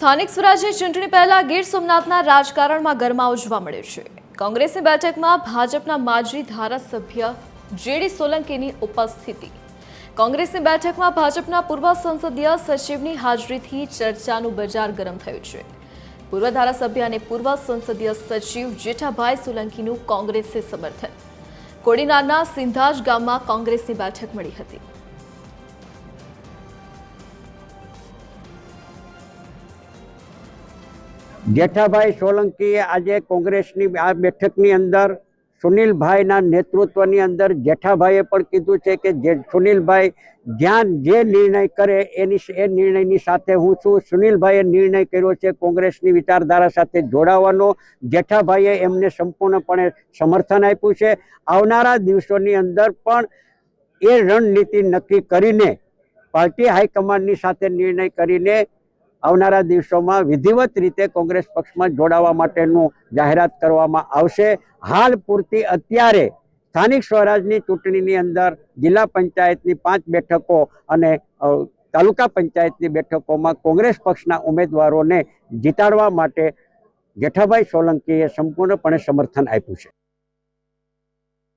સ્થાનિક સ્વરાજ્યની ચૂંટણી પહેલા ગીર સોમનાથના રાજકારણમાં ગરમાવો જોવા મળ્યો છે। કોંગ્રેસની બેઠકમાં ભાજપના માજી ધારાસભ્ય જેડી સોલંકીની ઉપસ્થિતિ। કોંગ્રેસની બેઠકમાં ભાજપના પૂર્વ સંસદીય સચિવની હાજરીથી ચર્ચાનું બજાર ગરમ થયું છે। પૂર્વ ધારાસભ્ય અને પૂર્વ સંસદીય સચિવ જેઠાભાઈ સોલંકીનું કોંગ્રેસે સમર્થન। કોડીનારના સિંધાજ ગામમાં કોંગ્રેસની બેઠક મળી હતી। જેઠાભાઈ સોલંકીએ આજે કોંગ્રેસની આ બેઠકની અંદર સુનિલભાઈના નેતૃત્વની અંદર જેઠાભાઈએ પણ કીધું છે કે જે સુનિલભાઈ જ્યાં જે નિર્ણય કરે એ નિર્ણયની સાથે હું છું। સુનિલભાઈએ નિર્ણય કર્યો છે કોંગ્રેસની વિચારધારા સાથે જોડાવાનો। જેઠાભાઈએ એમને સંપૂર્ણપણે સમર્થન આપ્યું છે। આવનારા દિવસોની અંદર પણ એ રણનીતિ નક્કી કરીને પાર્ટી હાઈકમાન્ડની સાથે નિર્ણય કરીને આવનારા દિવસોમાં વિધિવત રીતે કોંગ્રેસ પક્ષમાં જોડાવા માટેનું જાહેરાત કરવામાં આવશે। હાલ પૂરતી અત્યારે સ્થાનિક સ્વરાજની ચૂંટણીની અંદર જિલ્લા પંચાયતની 5 બેઠકો અને તાલુકા પંચાયતની બેઠકોમાં કોંગ્રેસ પક્ષના ઉમેદવારોને જીતાડવા માટે જેઠાભાઈ સોલંકીએ સંપૂર્ણપણે સમર્થન આપ્યું છે।